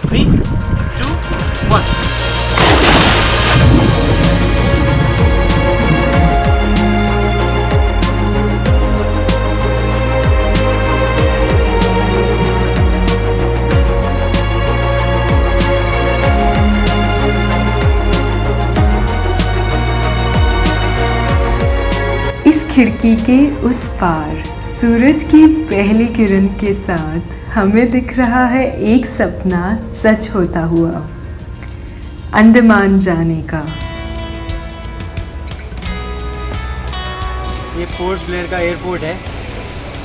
3, 2, 1। इस खिड़की के उस पार सूरज की पहली किरण के साथ हमें दिख रहा है एक सपना सच होता हुआ, अंडमान जाने का। ये पोर्ट ब्लेयर का एयरपोर्ट है।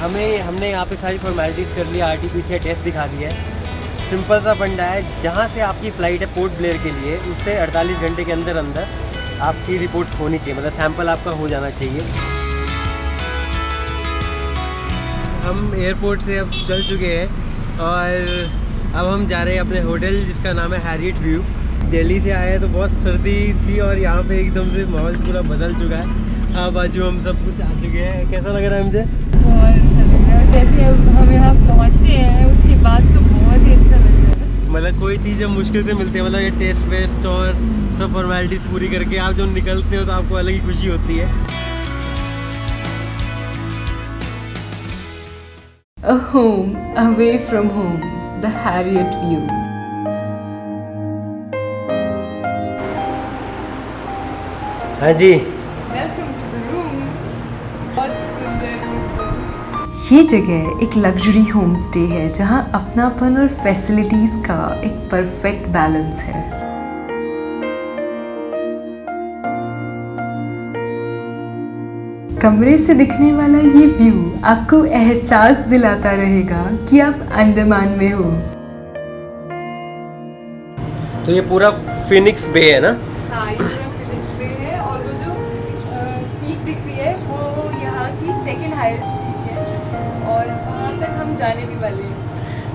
हमने यहाँ पे सारी फॉर्मेलिटीज़ कर लिया, RT-PCR टेस्ट दिखा दिया है। सिंपल सा फंडा है, जहाँ से आपकी फ़्लाइट है पोर्ट ब्लेयर के लिए, उससे 48 घंटे के अंदर अंदर आपकी रिपोर्ट होनी चाहिए, मतलब सैंपल आपका हो जाना चाहिए। हम एयरपोर्ट से अब चल चुके हैं और अब हम जा रहे हैं अपने होटल, जिसका नाम है हैरियट व्यू। दिल्ली से आए तो बहुत सर्दी थी और यहाँ पे एकदम से माहौल पूरा बदल चुका है। हाँ बाजू हम सब कुछ आ चुके हैं। कैसा लग रहा है मुझे? बहुत अच्छा लग रहा है। जैसे हम यहाँ पहुँचे हैं उसके बाद तो बहुत ही अच्छा लग रहा है। मतलब कोई चीज़ मुश्किल से मिलती है, मतलब ये टेस्ट वेस्ट और सब फॉर्मेलिटीज़ पूरी करके आप जब निकलते हो तो आपको अलग ही खुशी होती है। A home away from home, the Harriet view. हाँ जी, Welcome to the room. बहुत सुंदर रूम। ये जगह एक लग्जरी होम स्टे है जहाँ अपनापन और फैसिलिटीज का एक परफेक्ट बैलेंस है। कमरे से दिखने वाला ये व्यू आपको एहसास दिलाता रहेगा कि आप अंडमान में हो। तो ये पूरा फिनिक्स बे है ना? हाँ, ये पूरा फिनिक्स बे है और वो जो पीक दिख रही है वो यहाँ की सेकंड हाईएस्ट पीक है और वहाँ तक हम जाने भी वाले हैं।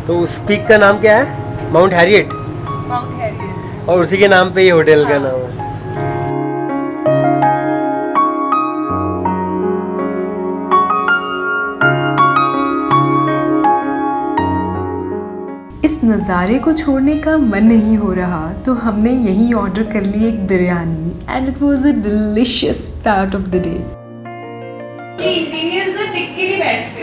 तो उस पीक का नाम क्या है? Mount Harriet. Mount Harriet. और उसी के नाम पे ये होटल का नाम है। इस नज़ारे को छोड़ने का मन नहीं हो रहा तो हमने यही ऑर्डर कर ली एक biryani and it was a delicious start of the day. Engineers ना टिक के नहीं बैठते।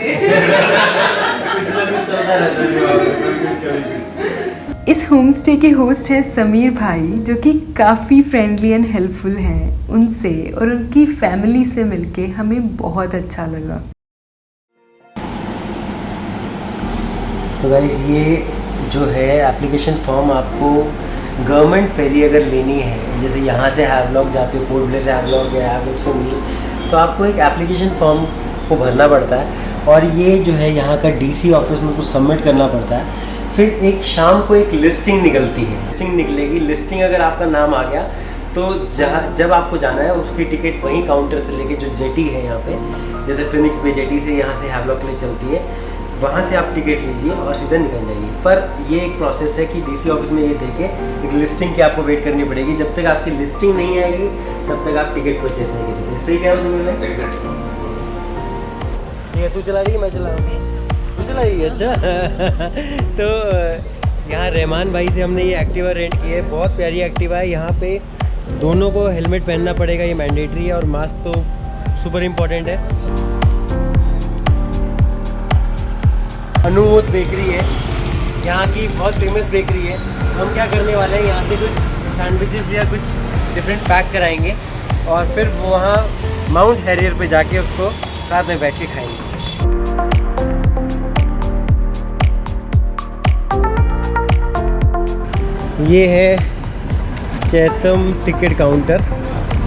इस होम स्टे के होस्ट हैं समीर भाई, जो कि काफ़ी फ्रेंडली एंड हेल्पफुल हैं। उनसे और उनकी फैमिली से मिलके हमें बहुत अच्छा लगा। तो गाइस ये जो है एप्लीकेशन फॉर्म, आपको गवर्नमेंट फेरी अगर लेनी है, जैसे यहाँ से हैवलॉक जाते हो, पोर्ट ब्लेयर से हैवलॉक या हैवलॉक से नहीं, तो आपको एक एप्लीकेशन फॉर्म को भरना पड़ता है और ये जो है यहाँ का DC ऑफिस में उसको सबमिट करना पड़ता है। फिर एक शाम को एक लिस्टिंग निकलती है, लिस्टिंग निकलेगी। लिस्टिंग अगर आपका नाम आ गया तो जब आपको जाना है उसकी टिकट वहीं काउंटर से लेके, जो जेटी है यहाँ पे, जैसे फिनिक्स बे जेटी से यहाँ से हैवलॉक के लिए चलती है, वहाँ से आप टिकट लीजिए और सीधे निकल जाइए। पर ये एक प्रोसेस है कि DC ऑफिस में ये देके एक लिस्टिंग की आपको वेट करनी पड़ेगी। जब तक आपकी लिस्टिंग नहीं आएगी तब तक आप टिकट परचेस नहीं कर सकते। सही क्या मुझे? एग्जैक्टली। ये तू चला रही है, मैं चला रहा हूँ? तू चला रही है? अच्छा। तो यहाँ रहमान भाई से हमने ये एक्टिवा रेंट की है। बहुत प्यारी एक्टिवा है। यहाँ पे दोनों को हेलमेट पहनना पड़ेगा, ये मैंडेटरी है, और मास्क तो सुपर इम्पोर्टेंट है। अनुमोद बेकरी है यहाँ की, बहुत फेमस बेकरी है। हम क्या करने वाले हैं, यहाँ से कुछ सैंडविचेस या कुछ डिफरेंट पैक कराएंगे और फिर वहाँ माउंट हैरियर पे जाके उसको साथ में बैठ के खाएंगे। ये है चैतम टिकट काउंटर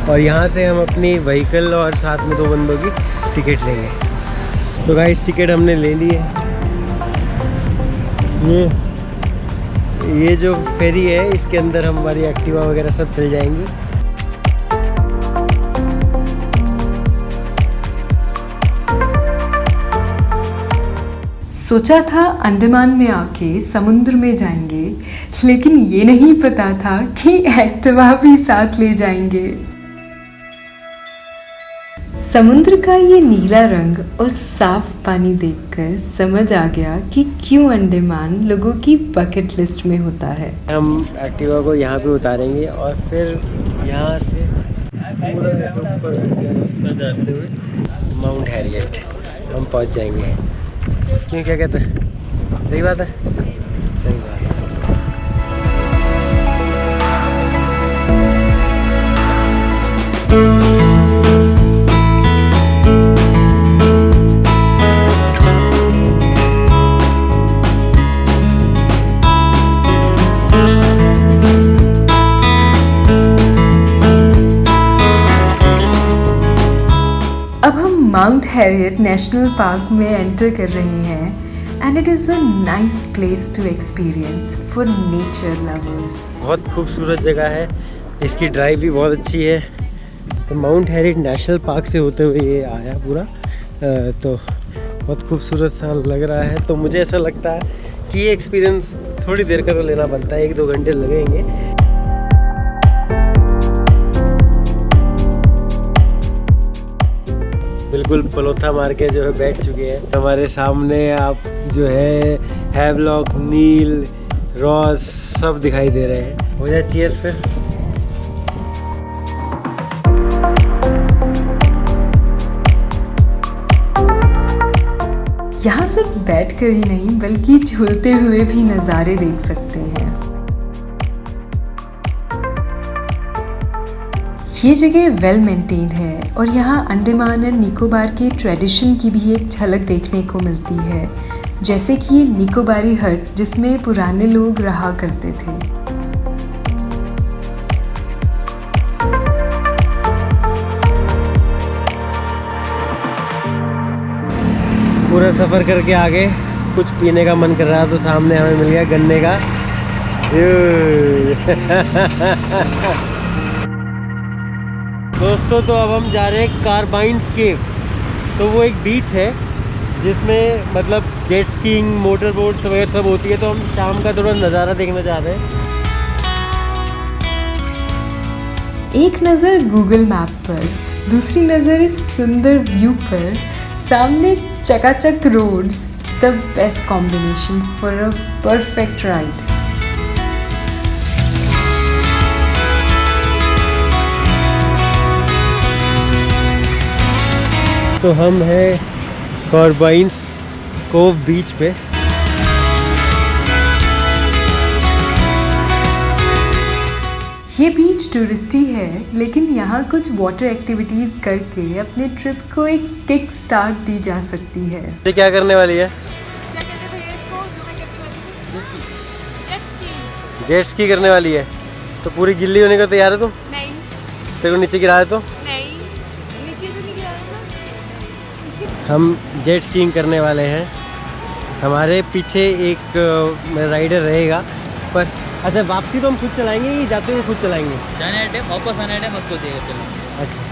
और यहाँ से हम अपनी व्हीकल और साथ में 2 बंदों की टिकट लेंगे। तो गाइस टिकट हमने ले ली है। ये जो फेरी है इसके अंदर हमारी एक्टिवा वगैरह सब चल जाएंगी। सोचा था अंडमान में आके समुद्र में जाएंगे, लेकिन ये नहीं पता था कि एक्टिवा भी साथ ले जाएंगे। समुद्र का ये नीला रंग और साफ पानी देखकर समझ आ गया कि क्यों अंडमान लोगों की बकेट लिस्ट में होता है। हम एक्टिवा को यहाँ पे उतारेंगे और फिर यहाँ से पूरा ऊपर रास्ता जाते हुए माउंट हैरियट हम पहुँच जाएंगे। क्यों, क्या कहते हैं? सही बात है, सही बात है। अब हम माउंट हैरियट नेशनल पार्क में एंटर कर रहे हैं and it is a nice place to experience for nature lovers. बहुत खूबसूरत जगह है, इसकी ड्राइव भी बहुत अच्छी है। तो माउंट हैरियट नेशनल पार्क से होते हुए ये आया पूरा, तो बहुत खूबसूरत सा लग रहा है। तो मुझे ऐसा लगता है कि ये एक्सपीरियंस थोड़ी देर का तो लेना बनता है, 1-2 घंटे लगेंगे। बिल्कुल पलोथा मार के जो है बैठ चुके हैं। हमारे सामने आप जो है हैवलॉक, नील, रॉस सब दिखाई दे रहे हैं। हो जाए चीयर्स फिर। यहाँ सिर्फ बैठकर ही नहीं बल्कि झूलते हुए भी नज़ारे देख सकते हैं। ये जगह वेल मेंटेन्ड है और यहाँ अंडमान एंड निकोबार के ट्रेडिशन की भी एक झलक देखने को मिलती है, जैसे कि ये निकोबारी हट जिसमें पुराने लोग रहा करते थे। पूरा सफ़र करके आगे कुछ पीने का मन कर रहा है तो सामने हमें मिल गया गन्ने का दोस्तों। तो अब हम जा रहे हैं कार्बाइन्स केव। तो वो एक बीच है जिसमें मतलब जेट स्कीइंग, मोटर बोट्स वगैरह सब होती है। तो हम शाम का थोड़ा नज़ारा देखना चाह रहे हैं। एक नज़र गूगल मैप पर, दूसरी नज़र इस सुंदर व्यू पर, सामने चकाचक roads, the best combination for a perfect ride. तो हम हैं कार्बाइन्स कोव बीच पे। ये बीच टूरिस्टी है, लेकिन यहाँ कुछ वाटर एक्टिविटीज़ करके अपने ट्रिप को एक किक स्टार्ट दी जा सकती है। ये क्या करने वाली है? क्या कहते हैं भैया इसको? जो मैं कहती हूँ जेट स्की। जेट स्की करने वाली है। तो पूरी गिल्ली होने को तैयार है तुम? नहीं तेरे को नीचे गिरा है तो? नहीं, नीचे तो नहीं गिरा था। हम जेट स्कीइंग करने वाले हैं। हमारे पीछे एक राइडर रहेगा, पर अच्छा वापसी तो हम खुद चलाएंगे या जाते हुए खुद चलाएंगे? जाने टाइम वापस आने टाइम उसको देगा चलो। अच्छा।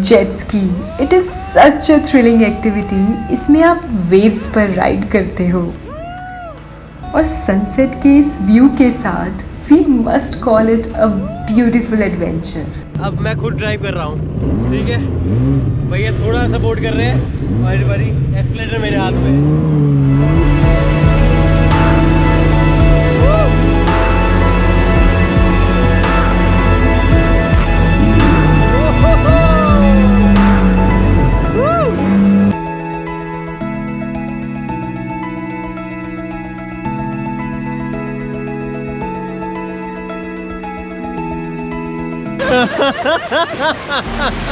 Jet ski, it is such a thrilling activity. इसमें आप वेव्स पर राइड करते हो और सनसेट के इस व्यू के साथ we must call it a beautiful adventure. अब मैं खुद ड्राइव कर रहा हूँ, ठीक है? भैया थोड़ा सपोर्ट कर रहे हैं और बारी एस्केलेटर मेरे हाथ में है।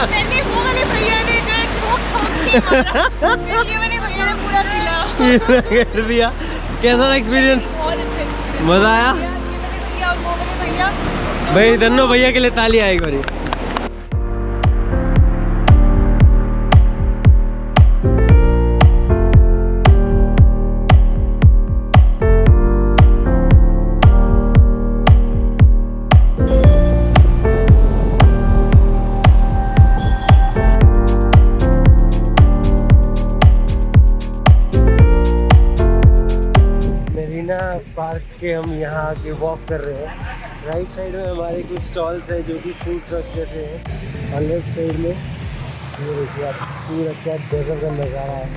पहले वो वाले भैया ने जो एक ठोक के मारा, फिर ये वाले भैया ने पूरा ढीला कर दिया। कैसा था एक्सपीरियंस? बहुत अच्छा एक्सपीरियंस। मज़ा आया? ये वाले भैया और वो वाले भैया भाई दोनों भैया के लिए ताली आएगी बारी। पार्क के हम यहाँ आके वॉक कर रहे हैं। राइट साइड में हमारे कुछ स्टॉल्स हैं जो कि फूड ट्रक जैसे हैं, और लेफ्ट साइड में ये देखिए आप पूरा क्या गजब का नज़ारा है।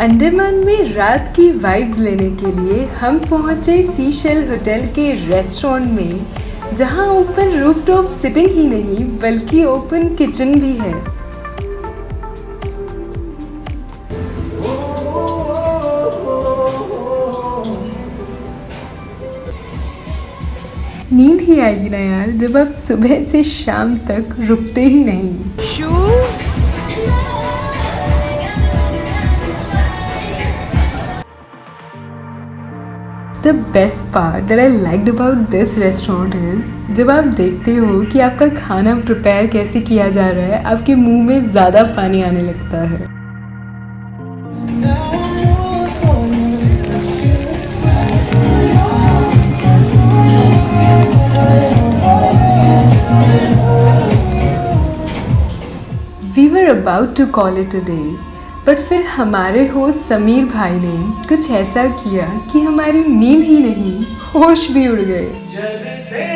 अंडमान में रात की वाइब्स लेने के लिए हम पहुंचे सीशेल होटल के रेस्टोरेंट में, जहां ओपन रूफटॉप सिटिंग ही नहीं बल्कि ओपन किचन भी है। नींद ही आएगी ना यार जब आप सुबह से शाम तक रुकते ही नहीं। शू The best part that I liked about this restaurant is जब आप देखते हो कि आपका खाना प्रिपेयर कैसे किया जा रहा है, आपके मुंह में ज़्यादा पानी आने लगता है। We were about to call it a day, but फिर हमारे होस्ट समीर भाई ने कुछ ऐसा किया कि हमारी नींद ही नहीं होश भी उड़ गए।